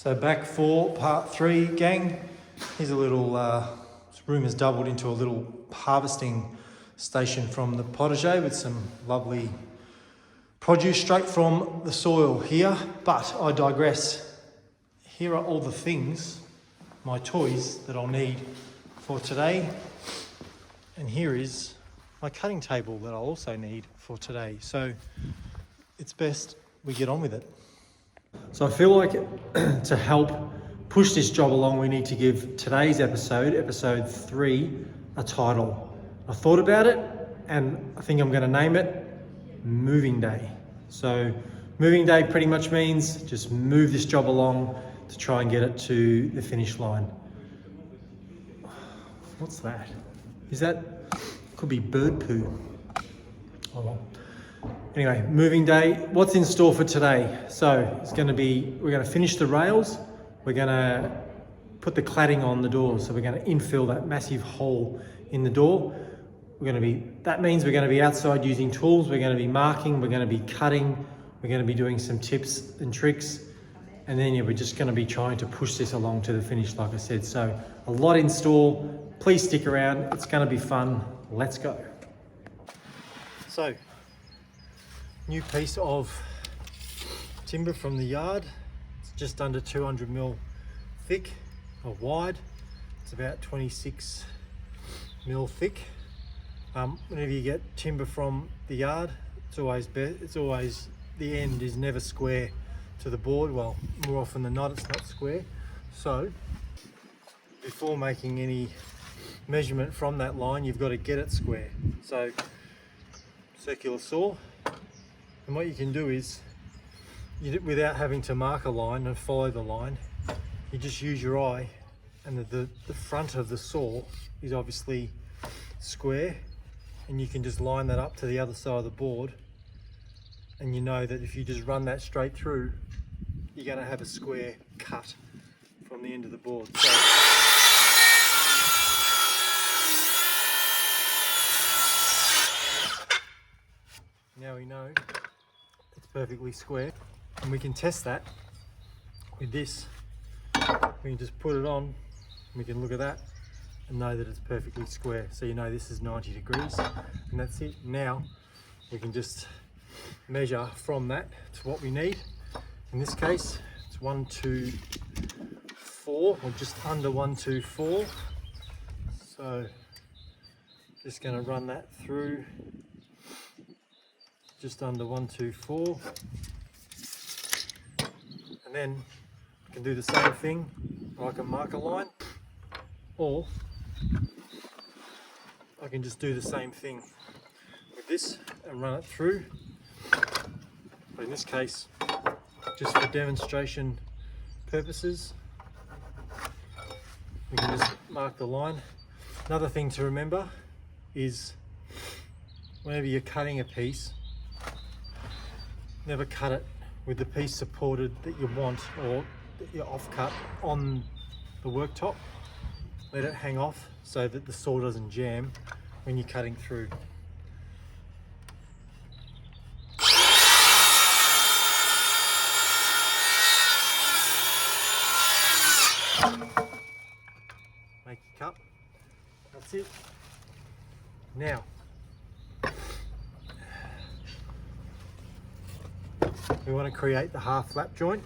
So back for part 3, gang. Here's a little, this room has doubled into a little harvesting station from the potager with some lovely produce straight from the soil here. But I digress. Here are all the things, my toys, that I'll need for today. And here is my cutting table that I'll also need for today. So it's best we get on with it. So I feel like to help push this job along, we need to give today's episode, episode 3, a title. I thought about it and I think I'm going to name it Moving Day. So moving day pretty much means just move this job along to try and get it to the finish line. What's that? Is that, could be bird poo. Oh well. Anyway, moving day, what's in store for today? So it's going to be, we're going to finish the rails. We're going to put the cladding on the doors. So we're going to infill that massive hole in the door. That means we're going to be outside using tools. We're going to be marking, we're going to be cutting. We're going to be doing some tips and tricks. And then we're just going to be trying to push this along to the finish, like I said. So a lot in store. Please stick around. It's going to be fun. Let's go. So, new piece of timber from the yard. It's just under 200mm thick or wide. It's about 26mm thick. Whenever you get timber from the yard, it's always the end is never square to the board. Well, more often than not, it's not square. So, before making any measurement from that line, you've got to get it square. So, circular saw. And what you can do is, without having to mark a line and follow the line, you just use your eye, and the front of the saw is obviously square, and you can just line that up to the other side of the board, and you know that if you just run that straight through, you're going to have a square cut from the end of the board. So, now we know it's perfectly square, and we can test that with this. We can just put it on, and we can look at that and know that it's perfectly square. So you know this is 90 degrees, and that's it. Now we can just measure from that to what we need. In this case, it's 124, or just under 124. So just going to run that through. Just under 124, and then I can do the same thing. I can mark a line, or I can just do the same thing with this and run it through. But in this case, just for demonstration purposes, we can just mark the line. Another thing to remember is whenever you're cutting a piece, never cut it with the piece supported that you want, or that you're off-cut on the worktop. Let it hang off so that the saw doesn't jam when you're cutting through. Make your cut. That's it. Now, we want to create the half flap joint.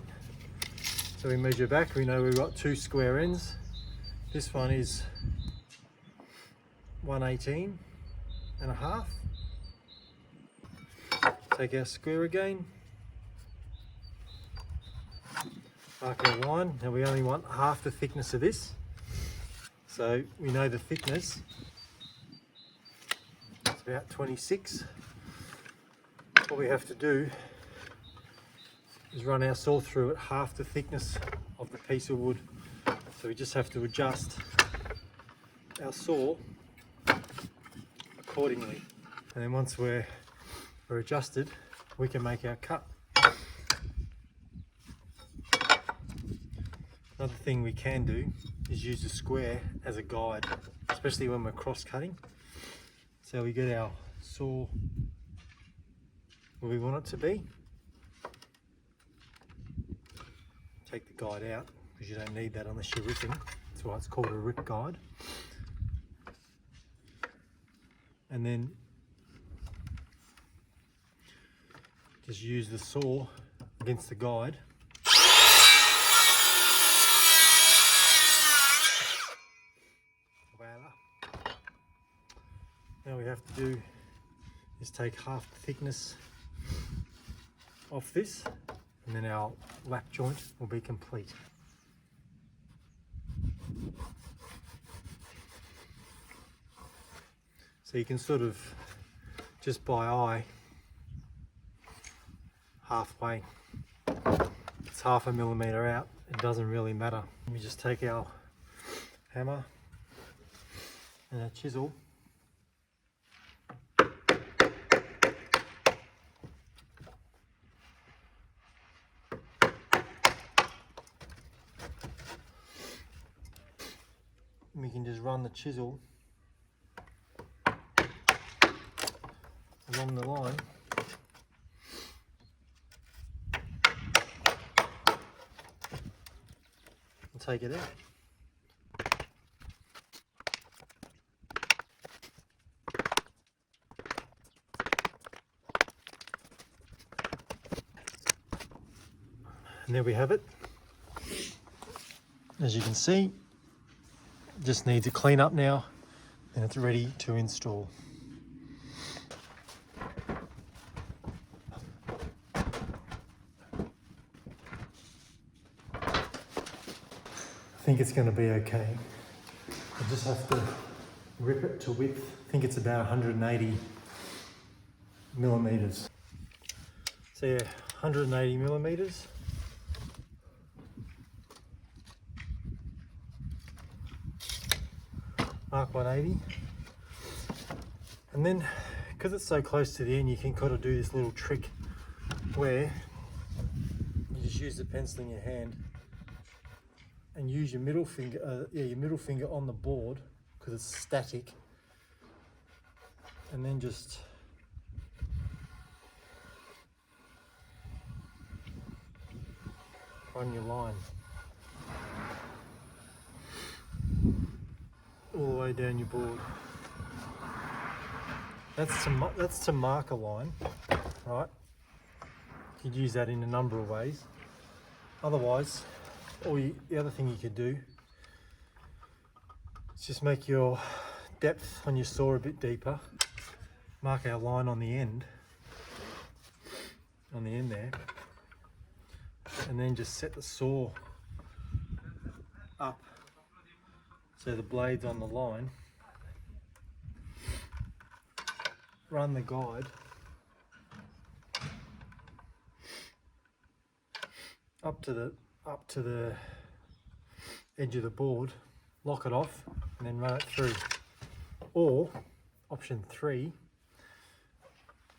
So we measure back, we know we've got 2 square ends. This one is 118 and a half. Take our square again. Mark our line. Now we only want half the thickness of this. So we know the thickness. It's about 26. What we have to do is run our saw through at half the thickness of the piece of wood. So we just have to adjust our saw accordingly. And then once we're adjusted, we can make our cut. Another thing we can do is use a square as a guide, especially when we're cross cutting. So we get our saw where we want it to be. Take the guide out, because you don't need that unless you're ripping. That's why it's called a rip guide. And then just use the saw against the guide. Voila. Now we have to do is take half the thickness off this, and then our lap joint will be complete. So you can sort of, just by eye, halfway. It's half a millimetre out, it doesn't really matter. We just take our hammer and a chisel. We can just run the chisel along the line and take it out. And there we have it. As you can see, just needs a clean up now, and it's ready to install. I think it's going to be okay. I just have to rip it to width. I think it's about 180 millimeters. So yeah, 180 millimeters. Mark 180, and then because it's so close to the end, you can kind of do this little trick where you just use the pencil in your hand and use your middle finger, your middle finger on the board because it's static, and then just run your line all the way down your board. That's to mark a line, right? You could use that in a number of ways. Otherwise, the other thing you could do is just make your depth on your saw a bit deeper. Mark our line on the end there, and then just set the saw up so the blade's on the line. Run the guide up to the edge of the board, lock it off, and then run it through. Or option 3,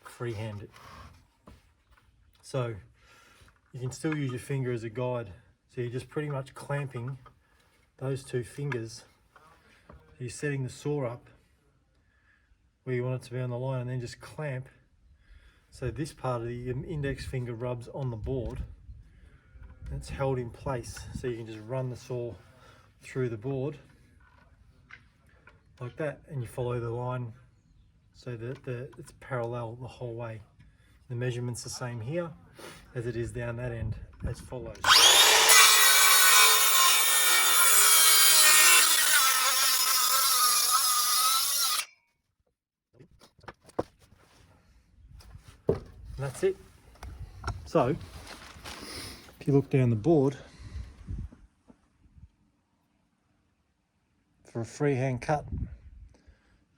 freehand it. So you can still use your finger as a guide. So you're just pretty much clamping those two fingers. You're setting the saw up where you want it to be on the line, and then just clamp so this part of the index finger rubs on the board and it's held in place, so you can just run the saw through the board like that, and you follow the line so that it's parallel the whole way. The measurement's the same here as it is down that end, as follows. And that's it. So, if you look down the board, for a freehand cut,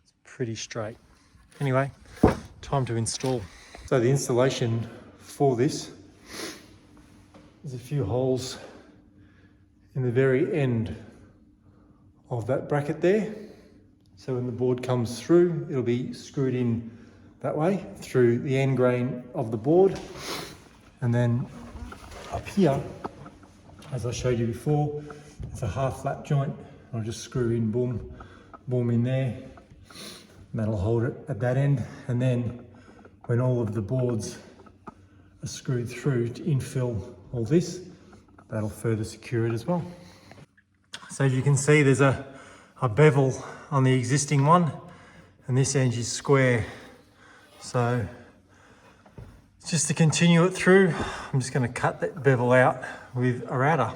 it's pretty straight. Anyway, time to install. So the installation for this is a few holes in the very end of that bracket there. So when the board comes through, it'll be screwed in that way through the end grain of the board. And then up here, as I showed you before, it's a half flat joint. I'll just screw in, boom, boom in there. And that'll hold it at that end. And then when all of the boards are screwed through to infill all this, that'll further secure it as well. So as you can see, there's a bevel on the existing one, and this edge is square. So just to continue it through, I'm just going to cut that bevel out with a router.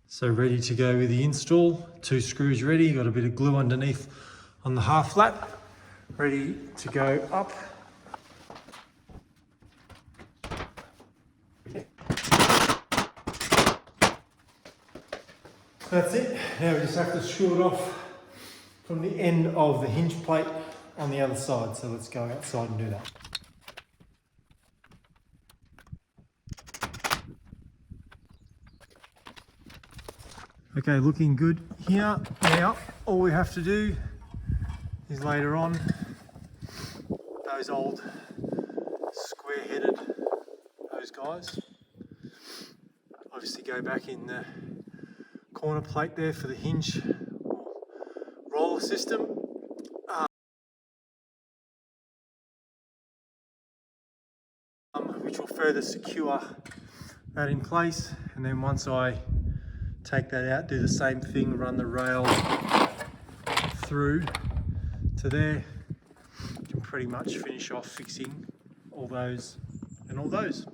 So ready to go with the install. 2 screws ready, got a bit of glue underneath on the half flap, ready to go up. That's it. Now we just have to screw it off from the end of the hinge plate on the other side. So let's go outside and do that. Okay, looking good here. Now, all we have to do is later on, those old square-headed, those guys, obviously go back in the corner plate there for the hinge roller system. Which will further secure that in place, and then once I take that out, do the same thing, run the rail through to there, you can pretty much finish off fixing all those and all those.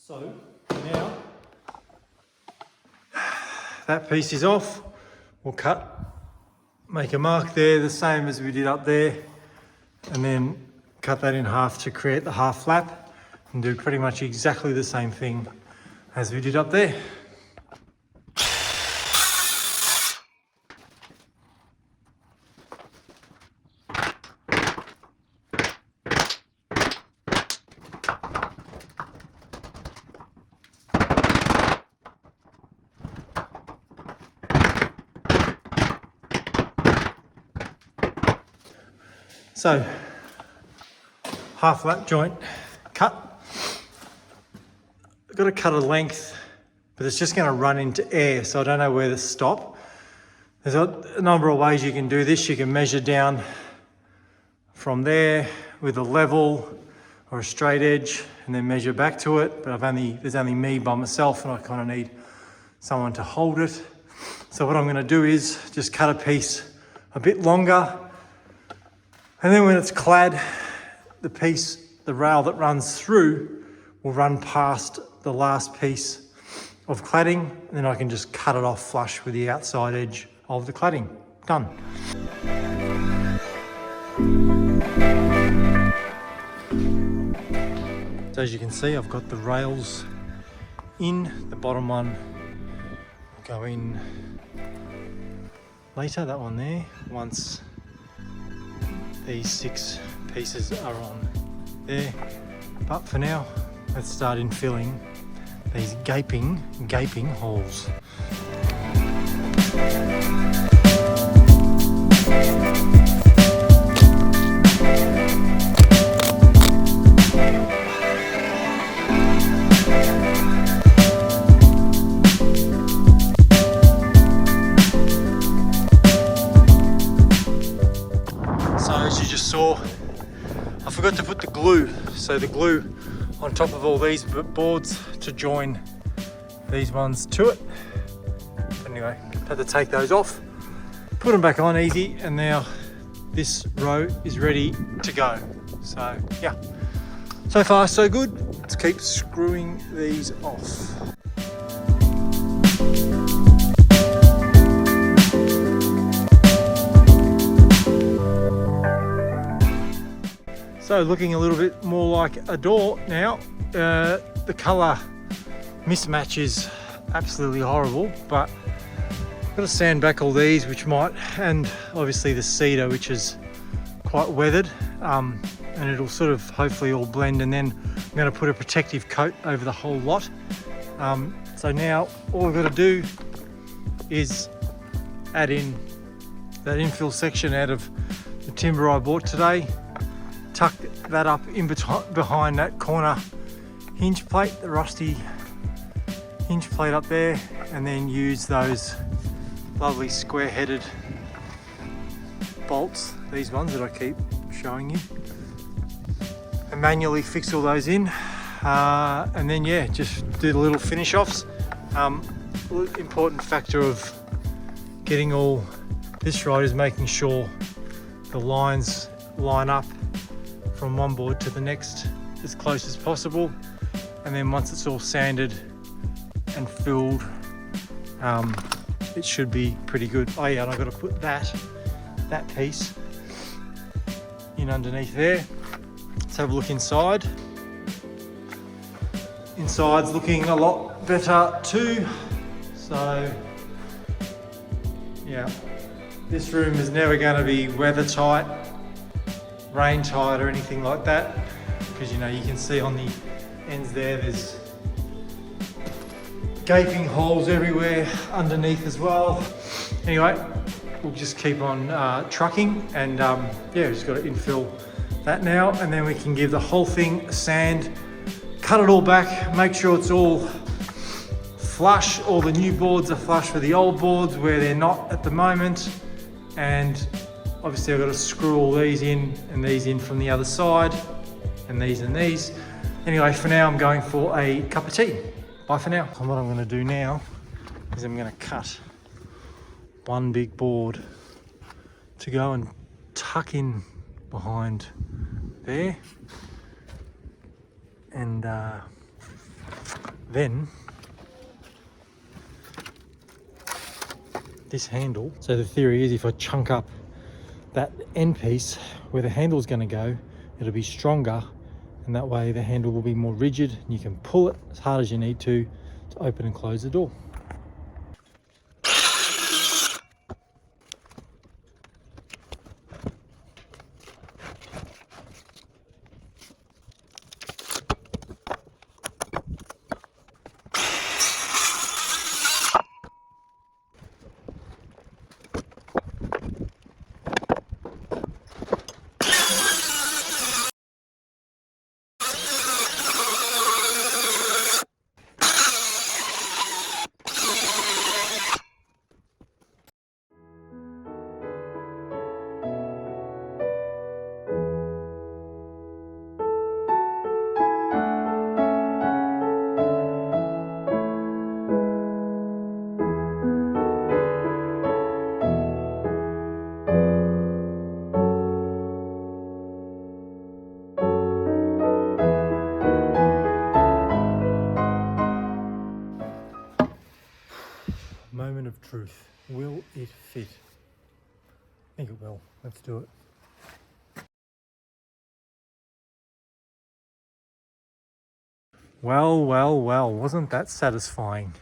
So now that piece is off, we'll make a mark there the same as we did up there, and then cut that in half to create the half flap, and do pretty much exactly the same thing as we did up there. So, half lap joint cut. I've got to cut a length, but it's just going to run into air, so I don't know where to stop. There's a number of ways you can do this. You can measure down from there with a level or a straight edge, and then measure back to it. But there's only me by myself, and I kind of need someone to hold it. So what I'm going to do is just cut a piece a bit longer. And then when it's clad, the rail that runs through will run past the last piece of cladding, and then I can just cut it off flush with the outside edge of the cladding. Done. So as you can see, I've got the rails in. The bottom one will go in later, that one there, once these 6 pieces are on there. But for now, let's start infilling these gaping holes. I forgot to put the glue, so the glue on top of all these boards to join these ones to it. Anyway, had to take those off, put them back on easy, and now this row is ready to go. So yeah, so far so good. Let's keep screwing these off. So looking a little bit more like a door now. The colour mismatch is absolutely horrible, but I've got to sand back all these, which might, and obviously the cedar, which is quite weathered, and it'll sort of hopefully all blend, and then I'm going to put a protective coat over the whole lot. So now all we've got to do is add in that infill section out of the timber I bought today, tuck that up in behind that corner hinge plate, the rusty hinge plate up there, and then use those lovely square-headed bolts, these ones that I keep showing you, and manually fix all those in, and then yeah, just do the little finish offs. Important factor of getting all this right is making sure the lines line up from one board to the next as close as possible, and then once it's all sanded and filled, it should be pretty good. Oh yeah, and I've got to put that piece in underneath there. Let's have a look inside. Inside's looking a lot better too. So yeah, this room is never going to be weather tight, rain tight or anything like that, because you know, you can see on the ends there's gaping holes everywhere underneath as well. Anyway, we'll just keep on trucking, and yeah, just got to infill that now, and then we can give the whole thing a sand, cut it all back, make sure it's all flush, all the new boards are flush with the old boards where they're not at the moment, and obviously I've got to screw all these in and these in from the other side, and these and these. Anyway, for now I'm going for a cup of tea. Bye for now. And what I'm going to do now is I'm going to cut one big board to go and tuck in behind there, and then this handle. So the theory is if I chunk up that end piece where the handle is going to go, it'll be stronger, and that way the handle will be more rigid and you can pull it as hard as you need to open and close the door. Moment of truth. Will it fit? I think it will. Let's do it. Well, well, well, wasn't that satisfying?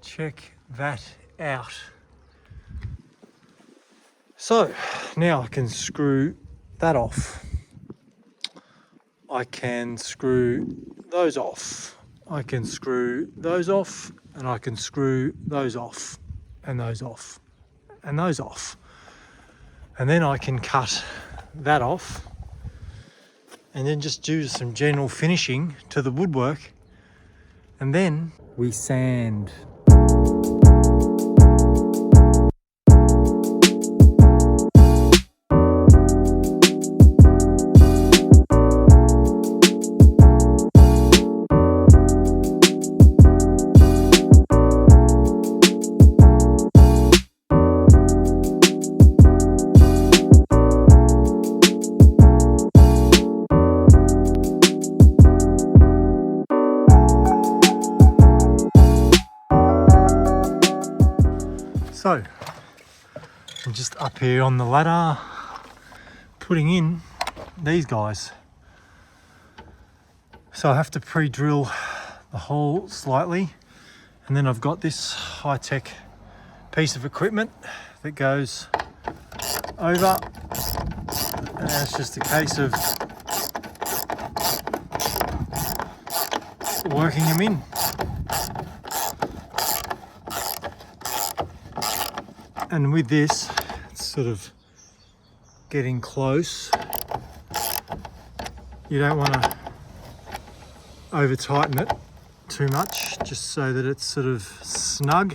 Check that out. So now I can screw that off. I can screw those off. I can screw those off, and I can screw those off, and those off, and those off. And then I can cut that off, and then just do some general finishing to the woodwork, and then we sand. So, I'm just up here on the ladder, putting in these guys. So I have to pre-drill the hole slightly, and then I've got this high-tech piece of equipment that goes over it's just a case of working them in. And with this, it's sort of getting close. You don't want to over tighten it too much, just so that it's sort of snug,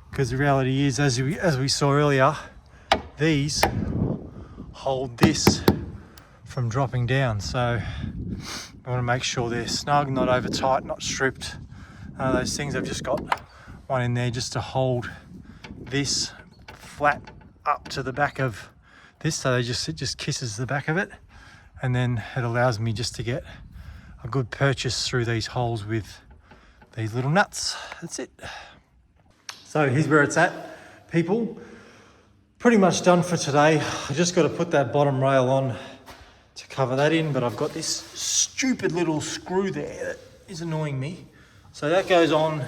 because the reality is, as we saw earlier, these hold this from dropping down. So I want to make sure they're snug, not over tight, not stripped. Those things, I've just got one in there just to hold this flat up to the back of this, so it just kisses the back of it, and then it allows me just to get a good purchase through these holes with these little nuts. That's it. So here's where it's at, people. Pretty much done for today. I just got to put that bottom rail on to cover that in, but I've got this stupid little screw there that is annoying me. So that goes on,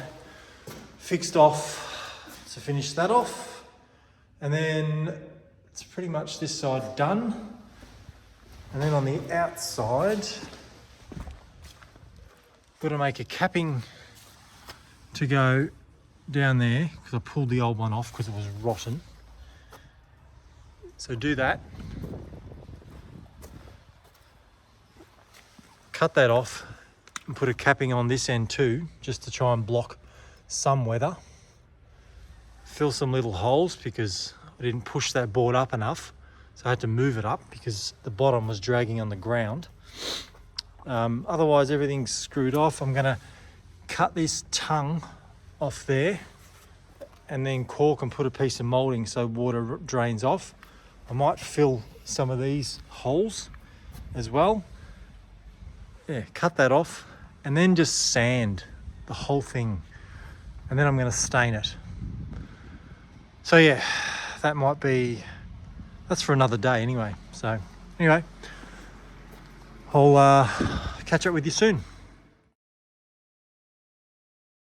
fixed off to finish that off. And then it's pretty much this side done. And then on the outside, got to make a capping to go down there, because I pulled the old one off because it was rotten. So do that. Cut that off and put a capping on this end too, just to try and block some weather. Fill some little holes because I didn't push that board up enough. So I had to move it up because the bottom was dragging on the ground. Otherwise everything's screwed off. I'm gonna cut this tongue off there and then caulk and put a piece of moulding so water drains off. I might fill some of these holes as well. Yeah, cut that off and then just sand the whole thing, and then I'm going to stain it. So yeah, that's for another day anyway. So anyway, I'll catch up with you soon.